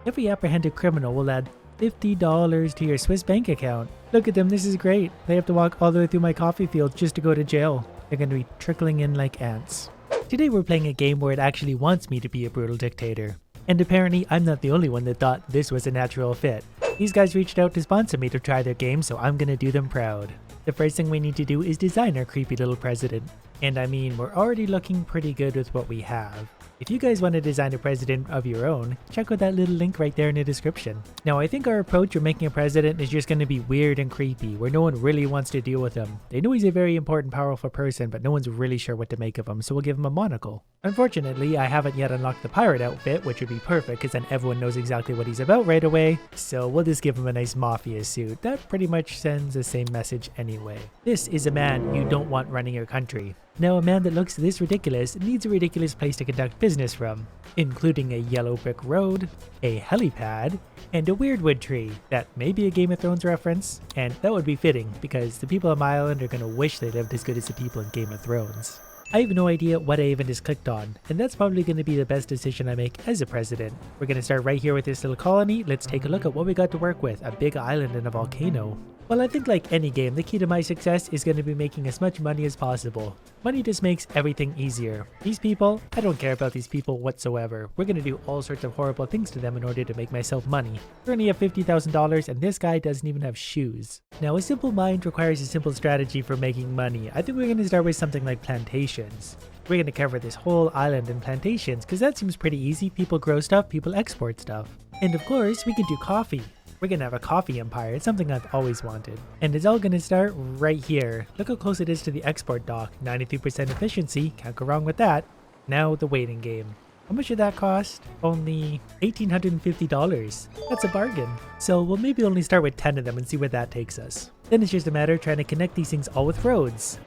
Every apprehended criminal will add $50 to your Swiss bank account. Look at them, this is great. They have to walk all the way through my coffee field just to go to jail. They're going to be trickling in like ants. Today we're playing a game where it actually wants me to be a brutal dictator. And apparently I'm not the only one that thought this was a natural fit. These guys reached out to sponsor me to try their game, so I'm gonna do them proud. The first thing we need to do is design our creepy little president. And I mean, we're already looking pretty good with what we have. If you guys want to design a president of your own, check out that little link right there in the description. Now I think our approach for making a president is just going to be weird and creepy, where no one really wants to deal with him. They know he's a very important, powerful person, but no one's really sure what to make of him, so we'll give him a monocle. Unfortunately, I haven't yet unlocked the pirate outfit, which would be perfect because then everyone knows exactly what he's about right away. So we'll just give him a nice mafia suit. That pretty much sends the same message anyway. This is a man you don't want running your country. Now a man that looks this ridiculous needs a ridiculous place to conduct business from, including a yellow brick road, a helipad, and a weird wood tree that may be a Game of Thrones reference, and that would be fitting because the people on my island are gonna wish they lived as good as the people in Game of Thrones. I have no idea what I even just clicked on, and that's probably going to be the best decision I make as a president. We're going to start right here with this little colony. Let's take a look at what we got to work with, a big island and a volcano. Well, I think like any game, the key to my success is going to be making as much money as possible. Money just makes everything easier. These people, I don't care about these people whatsoever. We're going to do all sorts of horrible things to them in order to make myself money. I currently have $50,000 and this guy doesn't even have shoes. Now, a simple mind requires a simple strategy for making money. I think we're going to start with something like plantations. We're going to cover this whole island in plantations because that seems pretty easy. People grow stuff, people export stuff. And of course, we can do coffee. We're gonna have a coffee empire. It's something I've always wanted. And it's all gonna start right here. Look how close it is to the export dock. 93% efficiency, can't go wrong with that. Now the waiting game. How much did that cost? Only $1,850. That's a bargain. So we'll maybe only start with 10 of them and see where that takes us. Then it's just a matter of trying to connect these things all with roads.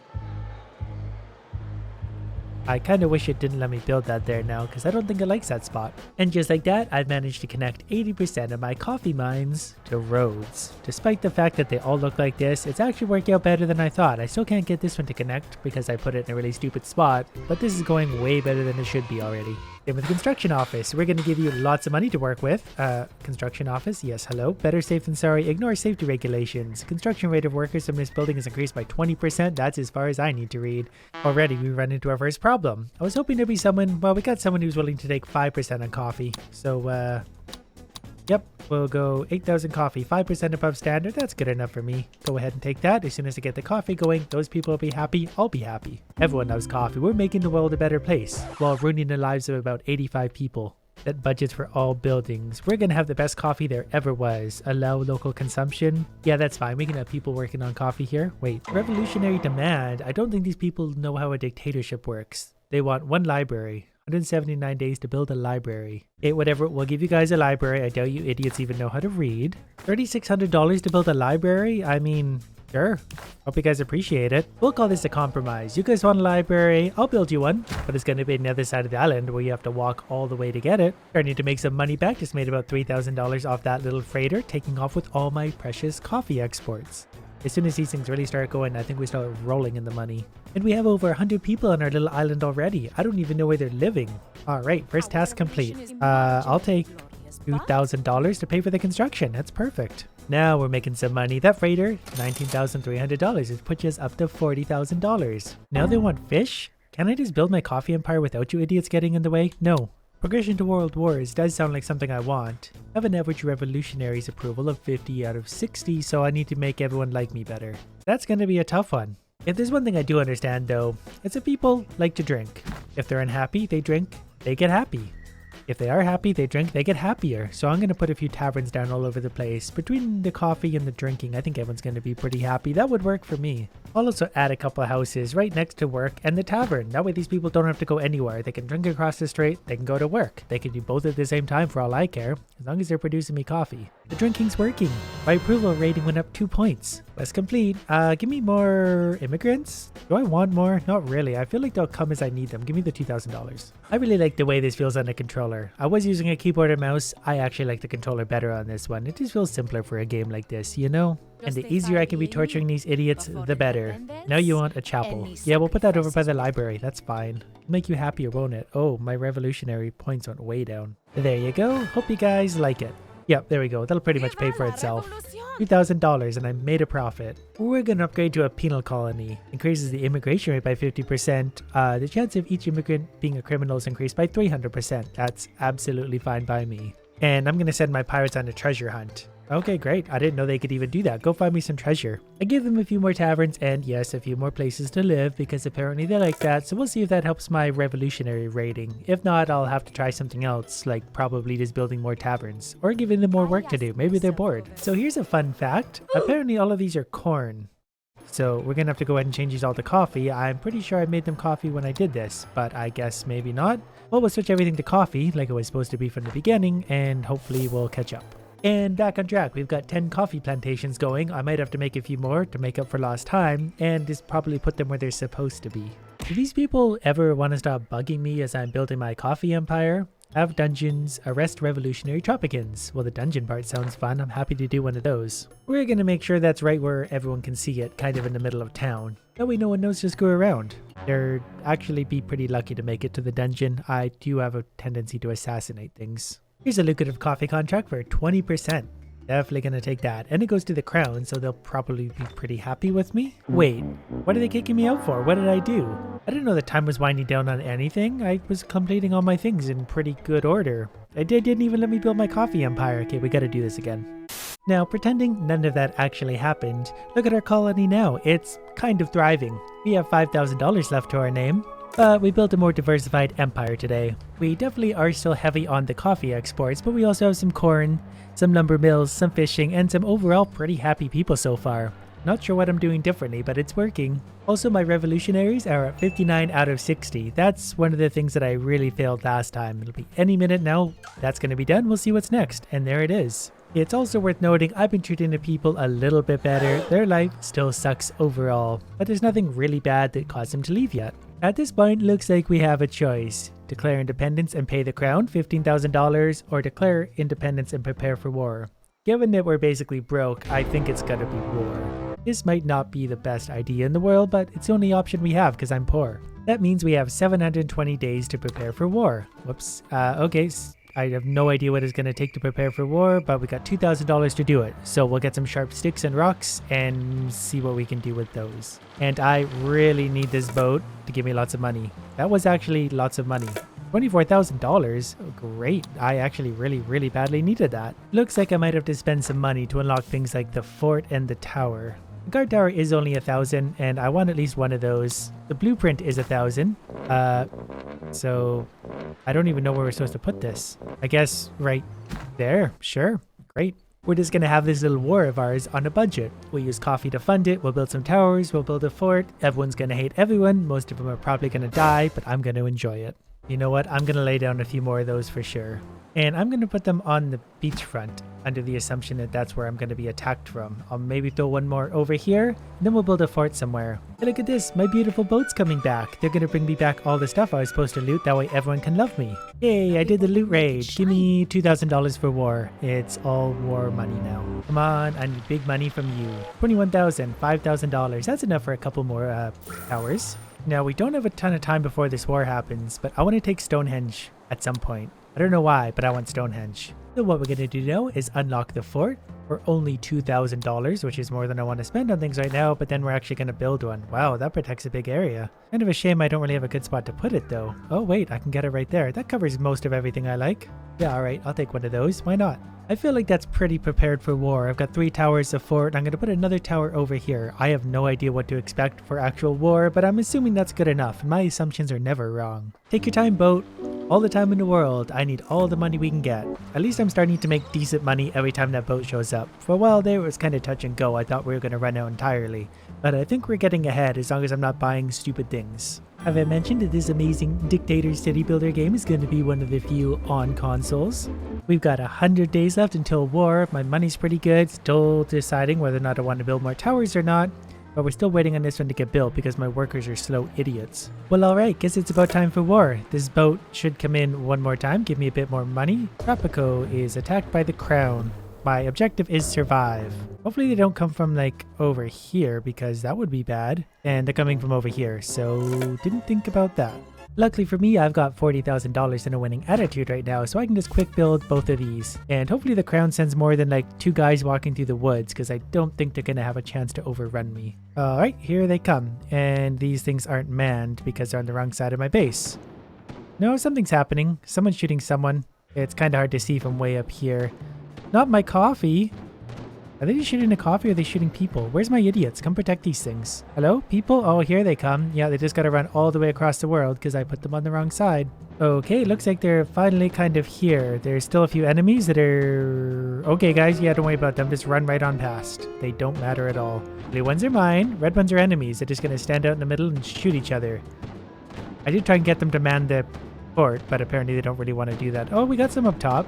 I kinda wish it didn't let me build that there now because I don't think it likes that spot. And just like that, I've managed to connect 80% of my coffee mines to roads. Despite the fact that they all look like this, it's actually working out better than I thought. I still can't get this one to connect because I put it in a really stupid spot, but this is going way better than it should be already. Same with the construction office. We're going to give you lots of money to work with. Construction office, yes, hello. Better safe than sorry. Ignore safety regulations. Construction rate of workers from this building is increased by 20%. That's as far as I need to read. Already, we run into our first problem. I was hoping there'd be someone, well, we got someone who's willing to take 5% on coffee. So, yep, we'll go 8,000 coffee, 5% above standard. That's good enough for me. Go ahead and take that. As soon as I get the coffee going, those people will be happy. I'll be happy. Everyone loves coffee. We're making the world a better place while ruining the lives of about 85 people. That budgets for all buildings. We're gonna have the best coffee there ever was. Allow local consumption. Yeah, that's fine. We can have people working on coffee here. Wait, revolutionary demand. I don't think these people know how a dictatorship works. They want one library. 179 days to build a library. Okay, whatever, we'll give you guys a library. I doubt you idiots even know how to read. $3,600 to build a library? I mean, sure. Hope you guys appreciate it. We'll call this a compromise. You guys want a library? I'll build you one. But it's going to be on the other side of the island where you have to walk all the way to get it. I need to make some money back. Just made about $3,000 off that little freighter, taking off with all my precious coffee exports. As soon as these things really start going, I think we start rolling in the money. And we have over 100 people on our little island already. I don't even know where they're living. Alright, first task complete. I'll take $2,000 to pay for the construction. That's perfect. Now we're making some money. That freighter, $19,300. It puts us up to $40,000. Now they want fish? Can I just build my coffee empire without you idiots getting in the way? No. Progression to World Wars does sound like something I want. I have an average revolutionaries approval of 50 out of 60, so I need to make everyone like me better. That's going to be a tough one. If there's one thing I do understand though, it's that people like to drink. If they're unhappy, they drink, they get happy. If they are happy, they drink, they get happier. So I'm going to put a few taverns down all over the place. Between the coffee and the drinking, I think everyone's going to be pretty happy. That would work for me. I'll also add a couple of houses right next to work and the tavern. That way these people don't have to go anywhere. They can drink across the street, they can go to work. They can do both at the same time for all I care, as long as they're producing me coffee. The drinking's working. My approval rating went up 2 points. Quest complete. Give me more immigrants? Do I want more? Not really. I feel like they'll come as I need them. Give me the $2,000. I really like the way this feels on a controller. I was using a keyboard and mouse. I actually like the controller better on this one. It just feels simpler for a game like this, you know? And the easier I can be torturing these idiots, the better. Now you want a chapel. Yeah, we'll put that over by the library. That's fine. Make you happier, won't it? Oh, my revolutionary points went way down. There you go. Hope you guys like it. Yep, there we go. That'll pretty much pay for itself. $2,000 and I made a profit. We're gonna upgrade to a penal colony. Increases the immigration rate by 50%. The chance of each immigrant being a criminal is increased by 300%. That's absolutely fine by me. And I'm gonna send my pirates on a treasure hunt. Okay, great. I didn't know they could even do that. Go find me some treasure. I give them a few more taverns and yes, a few more places to live because apparently they like that. So we'll see if that helps my revolutionary rating. If not, I'll have to try something else, like probably just building more taverns or giving them more work to do. Maybe they're bored. So here's a fun fact. Apparently all of these are corn. So we're gonna have to go ahead and change these all to coffee. I'm pretty sure I made them coffee when I did this, but I guess maybe not. Well, we'll switch everything to coffee like it was supposed to be from the beginning and hopefully we'll catch up. And back on track, we've got 10 coffee plantations going. I might have to make a few more to make up for lost time and just probably put them where they're supposed to be. Do these people ever want to stop bugging me as I'm building my coffee empire? Have dungeons, arrest revolutionary Tropicans. Well, the dungeon part sounds fun. I'm happy to do one of those. We're going to make sure that's right where everyone can see it, kind of in the middle of town. That way no one knows to screw around. They'd actually be pretty lucky to make it to the dungeon. I do have a tendency to assassinate things. Here's a lucrative coffee contract for 20%. Definitely gonna take that. And it goes to the crown, so they'll probably be pretty happy with me. Wait, what are they kicking me out for? What did I do? I didn't know the time was winding down on anything. I was completing all my things in pretty good order. They didn't even let me build my coffee empire. Okay, we gotta do this again. Now, pretending none of that actually happened, look at our colony now. It's kind of thriving. We have $5,000 left to our name. But we built a more diversified empire today. We definitely are still heavy on the coffee exports, but we also have some corn, some lumber mills, some fishing, and some overall pretty happy people so far. Not sure what I'm doing differently, but it's working. Also, my revolutionaries are at 59 out of 60. That's one of the things that I really failed last time. It'll be any minute now. That's going to be done. We'll see what's next. And there it is. It's also worth noting I've been treating the people a little bit better. Their life still sucks overall, but there's nothing really bad that caused them to leave yet. At this point, looks like we have a choice. Declare independence and pay the crown, $15,000, or declare independence and prepare for war. Given that we're basically broke, I think it's gonna be war. This might not be the best idea in the world, but it's the only option we have because I'm poor. That means we have 720 days to prepare for war. Whoops. Okay. I have no idea what it's going to take to prepare for war, but we got $2,000 to do it. So we'll get some sharp sticks and rocks and see what we can do with those. And I really need this boat to give me lots of money. That was actually lots of money. $24,000? Oh, great. I actually really badly needed that. Looks like I might have to spend some money to unlock things like the fort and the tower. The guard tower is only 1,000 and I want at least one of those. The blueprint is 1,000. So I don't even know where we're supposed to put this. I guess right there. Sure. Great. We're just going to have this little war of ours on a budget. We'll use coffee to fund it. We'll build some towers. We'll build a fort. Everyone's going to hate everyone. Most of them are probably going to die, but I'm going to enjoy it. You know what? I'm going to lay down a few more of those for sure. And I'm going to put them on the beachfront under the assumption that that's where I'm going to be attacked from. I'll maybe throw one more over here, and then we'll build a fort somewhere. Hey, look at this. My beautiful boat's coming back. They're going to bring me back all the stuff I was supposed to loot. That way everyone can love me. Yay, I did the loot raid. Give me $2,000 for war. It's all war money now. Come on, I need big money from you. $21,000, $5,000. That's enough for a couple more towers. Now, we don't have a ton of time before this war happens, but I want to take Stonehenge at some point. I don't know why, but I want Stonehenge. So what we're going to do now is unlock the fort for only $2,000, which is more than I want to spend on things right now, but then we're actually going to build one. Wow, that protects a big area. Kind of a shame I don't really have a good spot to put it though. Oh wait, I can get it right there. That covers most of everything I like. Yeah, alright, I'll take one of those. Why not? I feel like that's pretty prepared for war. I've got 3 towers of fort. I'm going to put another tower over here. I have no idea what to expect for actual war, but I'm assuming that's good enough. My assumptions are never wrong. Take your time, boat. All the time in the world. I need all the money we can get. At least I'm starting to make decent money every time that boat shows up. For a while there, it was kind of touch and go. I thought we were going to run out entirely. But I think we're getting ahead as long as I'm not buying stupid things. Have I mentioned that this amazing Dictator city builder game is going to be one of the few on consoles? We've got 100 days left until war. My money's pretty good. Still deciding whether or not I want to build more towers or not. But we're still waiting on this one to get built because my workers are slow idiots. Well, alright, guess it's about time for war. This boat should come in one more time, give me a bit more money. Tropico is attacked by the crown. My objective is survive. Hopefully they don't come from like over here because that would be bad. And they're coming from over here, so didn't think about that. Luckily for me, I've got $40,000 in a winning attitude right now, so I can just quick build both of these. And hopefully the crown sends more than like 2 guys walking through the woods, because I don't think they're going to have a chance to overrun me. Alright, here they come. And these things aren't manned because they're on the wrong side of my base. No, something's happening. Someone's shooting someone. It's kind of hard to see from way up here. Not my coffee. Are they just shooting the coffee or are they shooting people? Where's my idiots? Come protect these things. Hello, people? Oh, here they come. Yeah, they just gotta run all the way across the world because I put them on the wrong side. Okay, looks like they're finally kind of here. There's still a few enemies that are... Okay, guys, yeah, don't worry about them. Just run right on past. They don't matter at all. Blue ones are mine. Red ones are enemies. They're just gonna stand out in the middle and shoot each other. I did try and get them to man the fort, but apparently they don't really want to do that. Oh, we got some up top.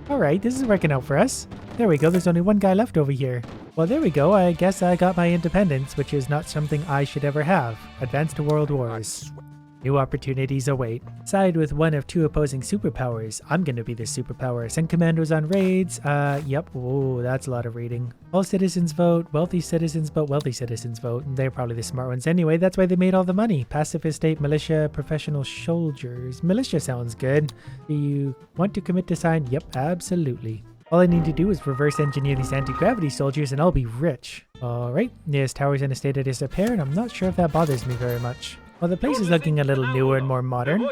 Alright, this is working out for us. There we go, there's only one guy left over here. Well, there we go, I guess I got my independence, which is not something I should ever have. Advance to World Wars. New opportunities await. Side with one of 2 opposing superpowers. I'm gonna be the superpower. Send commandos on raids. Yep. Whoa, that's a lot of reading. All citizens vote. Wealthy citizens vote. Wealthy citizens vote. They're probably the smart ones anyway. That's why they made all the money. Pacifist state, militia, professional soldiers. Militia sounds good. Do you want to commit to sign? Yep, absolutely. All I need to do is reverse engineer these anti-gravity soldiers and I'll be rich. Alright, this tower's in a state of disrepair and I'm not sure if that bothers me very much. Well, the place is looking a little newer and more modern.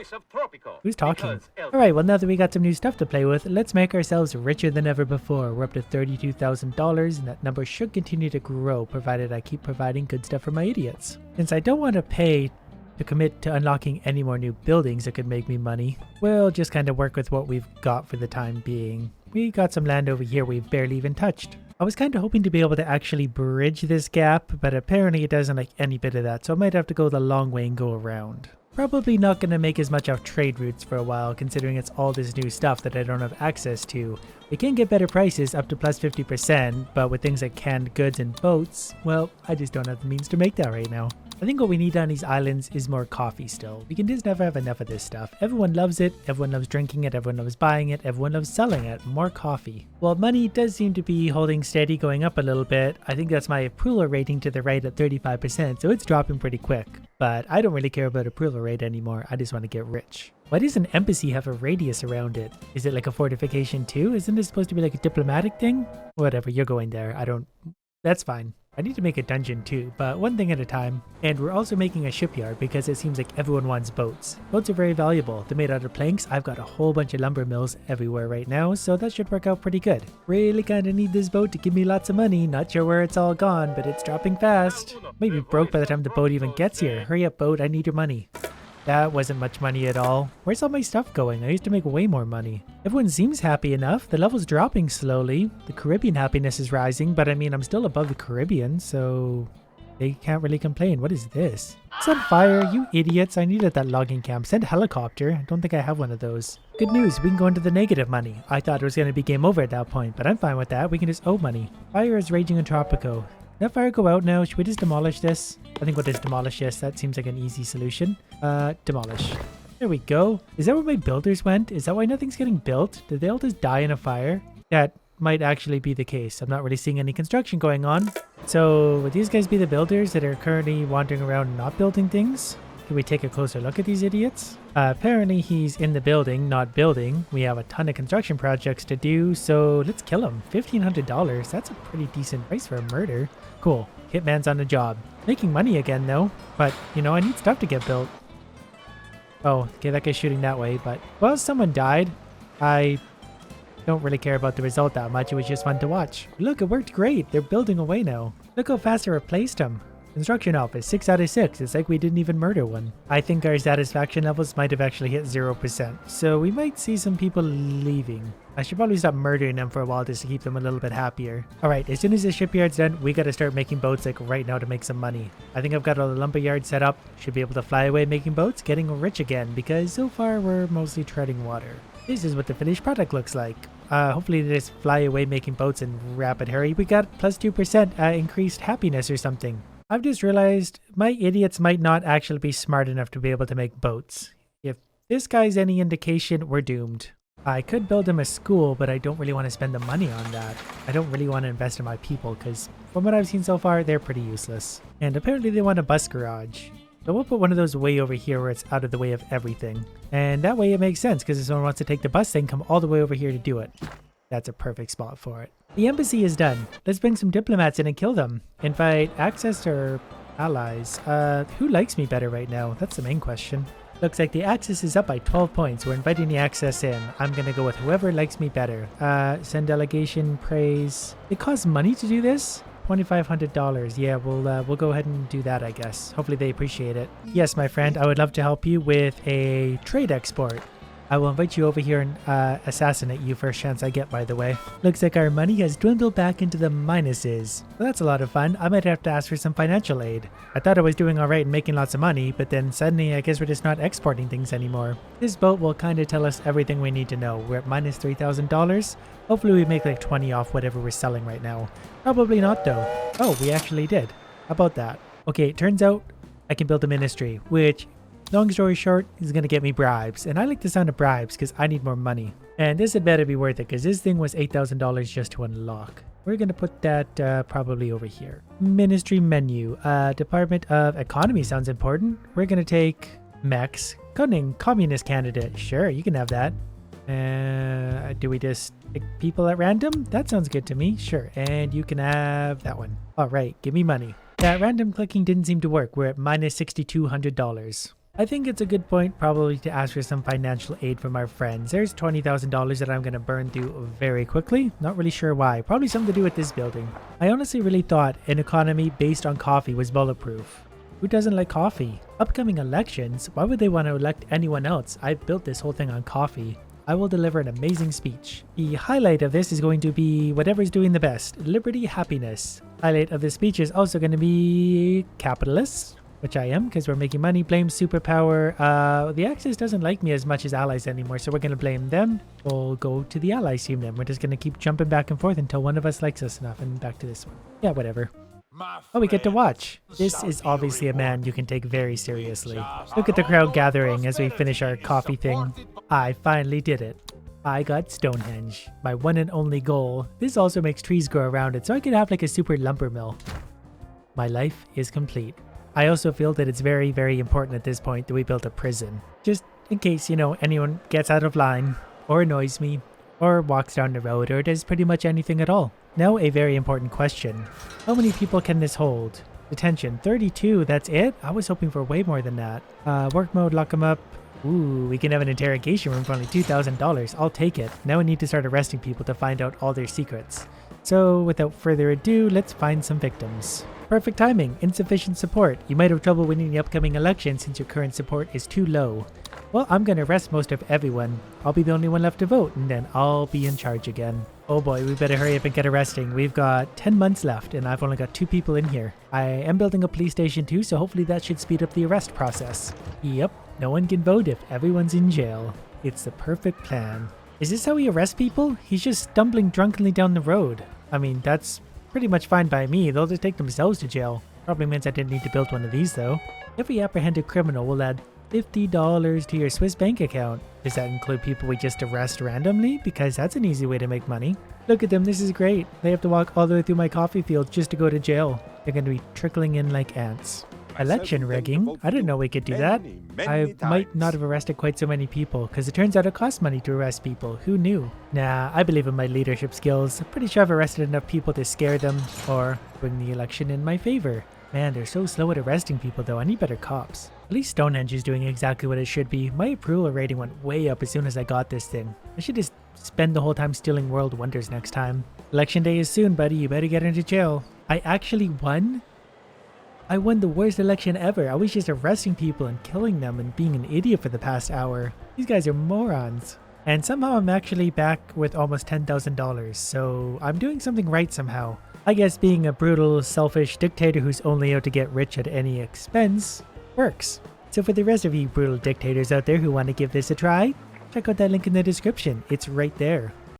Who's talking? Alright, well now that we got some new stuff to play with, let's make ourselves richer than ever before. We're up to $32,000 and that number should continue to grow provided I keep providing good stuff for my idiots. Since I don't want to pay to commit to unlocking any more new buildings that could make me money, we'll just kind of work with what we've got for the time being. We got some land over here we've barely even touched. I was kind of hoping to be able to actually bridge this gap, but apparently it doesn't like any bit of that, so I might have to go the long way and go around. Probably not going to make as much of trade routes for a while, considering it's all this new stuff that I don't have access to. We can get better prices up to plus 50%, but with things like canned goods and boats, well, I just don't have the means to make that right now. I think what we need on these islands is more coffee still. We can just never have enough of this stuff. Everyone loves it, everyone loves drinking it, everyone loves buying it, everyone loves selling it. More coffee. Well, money does seem to be holding steady, going up a little bit. I think that's my approval rating to the right at 35%, so it's dropping pretty quick. But I don't really care about approval rate anymore, I just want to get rich. Why does an embassy have a radius around it? Is it like a fortification too? Isn't it supposed to be like a diplomatic thing? Whatever, you're going there. That's fine. I need to make a dungeon too, but one thing at a time. And we're also making a shipyard because it seems like everyone wants boats. Boats are very valuable. They're made out of planks. I've got a whole bunch of lumber mills everywhere right now, so that should work out pretty good. Really kind of need this boat to give me lots of money. Not sure where it's all gone, but it's dropping fast. Might be broke by the time the boat even gets here. Hurry up, boat. I need your money. That wasn't much money at all. Where's all my stuff going? I used to make way more money. Everyone seems happy enough. The level's dropping slowly. The Caribbean happiness is rising, but I mean, I'm still above the Caribbean, so they can't really complain. What is this? It's on fire, you idiots. I needed that logging camp. Send a helicopter. I don't think I have one of those. Good news, we can go into the negative money. I thought it was going to be game over at that point, but I'm fine with that. We can just owe money. Fire is raging in Tropico. That fire go out now? Should we just demolish this? I think we'll just demolish this. That seems like an easy solution. Demolish. There we go. Is that where my builders went? Is that why nothing's getting built? Did they all just die in a fire? That might actually be the case. I'm not really seeing any construction going on. So would these guys be the builders that are currently wandering around not building things? Can we take a closer look at these idiots? Apparently he's in the building, not building. We have a ton of construction projects to do, so let's kill him. $1,500. That's a pretty decent price for a murder. Cool. Hitman's on the job. Making money again though, but you know, I need stuff to get built. Oh, okay, that guy's shooting that way, but well, someone died. I don't really care about the result that much. It was just fun to watch. Look, it worked great. They're building away now. Look how fast I replaced him. Construction office, 6 out of 6. It's like we didn't even murder one. I think our satisfaction levels might have actually hit 0%. So we might see some people leaving. I should probably stop murdering them for a while just to keep them a little bit happier. Alright, as soon as the shipyard's done, we gotta start making boats like right now to make some money. I think I've got all the lumber yards set up. Should be able to fly away making boats, getting rich again, because so far we're mostly treading water. This is what the finished product looks like. Hopefully they just fly away making boats in rapid hurry. We got plus 2% increased happiness or something. I've just realized my idiots might not actually be smart enough to be able to make boats. If this guy's any indication, we're doomed. I could build him a school, but I don't really want to spend the money on that. I don't really want to invest in my people because from what I've seen so far, they're pretty useless. And apparently they want a bus garage. So we'll put one of those way over here where it's out of the way of everything. And that way it makes sense because if someone wants to take the bus, they can come all the way over here to do it. That's a perfect spot for it. The embassy is done. Let's bring some diplomats in and kill them. Invite access to allies. Who likes me better right now? That's the main question. Looks like the access is up by 12 points. We're inviting the access in. I'm gonna go with whoever likes me better. Send delegation, praise. It costs money to do this? $2,500. Yeah, we'll go ahead and do that, I guess. Hopefully they appreciate it. Yes, my friend, I would love to help you with a trade export. I will invite you over here and assassinate you first chance I get, by the way. Looks like our money has dwindled back into the minuses. Well, that's a lot of fun. I might have to ask for some financial aid. I thought I was doing alright and making lots of money, but then suddenly I guess we're just not exporting things anymore. This boat will kind of tell us everything we need to know. We're at minus $3,000. Hopefully we make like 20 off whatever we're selling right now. Probably not though. Oh, we actually did. How about that? Okay, it turns out I can build a ministry, which... long story short, is going to get me bribes. And I like the sound of bribes because I need more money. And this had better be worth it because this thing was $8,000 just to unlock. We're going to put that probably over here. Ministry menu. Department of Economy sounds important. We're going to take Mex. Communist candidate. Sure, you can have that. Do we just pick people at random? That sounds good to me. Sure. And you can have that one. All right, give me money. That random clicking didn't seem to work. We're at minus $6,200. I think it's a good point probably to ask for some financial aid from our friends. There's $20,000 that I'm going to burn through very quickly. Not really sure why. Probably something to do with this building. I honestly really thought an economy based on coffee was bulletproof. Who doesn't like coffee? Upcoming elections? Why would they want to elect anyone else? I built this whole thing on coffee. I will deliver an amazing speech. The highlight of this is going to be whatever's doing the best. Liberty, happiness. Highlight of the speech is also going to be capitalists. Which I am, because we're making money. Blame superpower. The Axis doesn't like me as much as allies anymore, so we're going to blame them. We'll go to the allies team then. We're just going to keep jumping back and forth until one of us likes us enough. And back to this one. Yeah, whatever. Oh, we get to watch. This is obviously a man you can take very seriously. Look at the crowd gathering as we finish our coffee thing. I finally did it. I got Stonehenge. My one and only goal. This also makes trees grow around it, so I could have like a super lumber mill. My life is complete. I also feel that it's very, very important at this point that we build a prison. Just in case, you know, anyone gets out of line, or annoys me, or walks down the road, or does pretty much anything at all. Now, a very important question. How many people can this hold? Detention, 32, that's it? I was hoping for way more than that. Work mode, lock them up. Ooh, we can have an interrogation room for only $2,000. I'll take it. Now we need to start arresting people to find out all their secrets. So, without further ado, let's find some victims. Perfect timing. Insufficient support. You might have trouble winning the upcoming election since your current support is too low. Well, I'm gonna arrest most of everyone. I'll be the only one left to vote, and then I'll be in charge again. Oh boy, we better hurry up and get arresting. We've got 10 months left, and I've only got 2 people in here. I am building a police station too, so hopefully that should speed up the arrest process. Yep, no one can vote if everyone's in jail. It's the perfect plan. Is this how we arrest people? He's just stumbling drunkenly down the road. I mean, that's pretty much fine by me. They'll just take themselves to jail. Probably means I didn't need to build one of these though. Every apprehended criminal will add $50 to your Swiss bank account. Does that include people we just arrest randomly? Because that's an easy way to make money. Look at them, this is great. They have to walk all the way through my coffee field just to go to jail. They're going to be trickling in like ants. Election rigging? I didn't know we could do that. I might not have arrested quite so many people, because it turns out it costs money to arrest people. Who knew? Nah, I believe in my leadership skills. I'm pretty sure I've arrested enough people to scare them, or bring the election in my favor. Man, they're so slow at arresting people though. I need better cops. At least Stonehenge is doing exactly what it should be. My approval rating went way up as soon as I got this thing. I should just spend the whole time stealing world wonders next time. Election day is soon, buddy. You better get into jail. I actually won? I won the worst election ever. I was just arresting people and killing them and being an idiot for the past hour. These guys are morons. And somehow I'm actually back with almost $10,000, so I'm doing something right somehow. I guess being a brutal, selfish dictator who's only out to get rich at any expense works. So for the rest of you brutal dictators out there who want to give this a try, check out that link in the description. It's right there.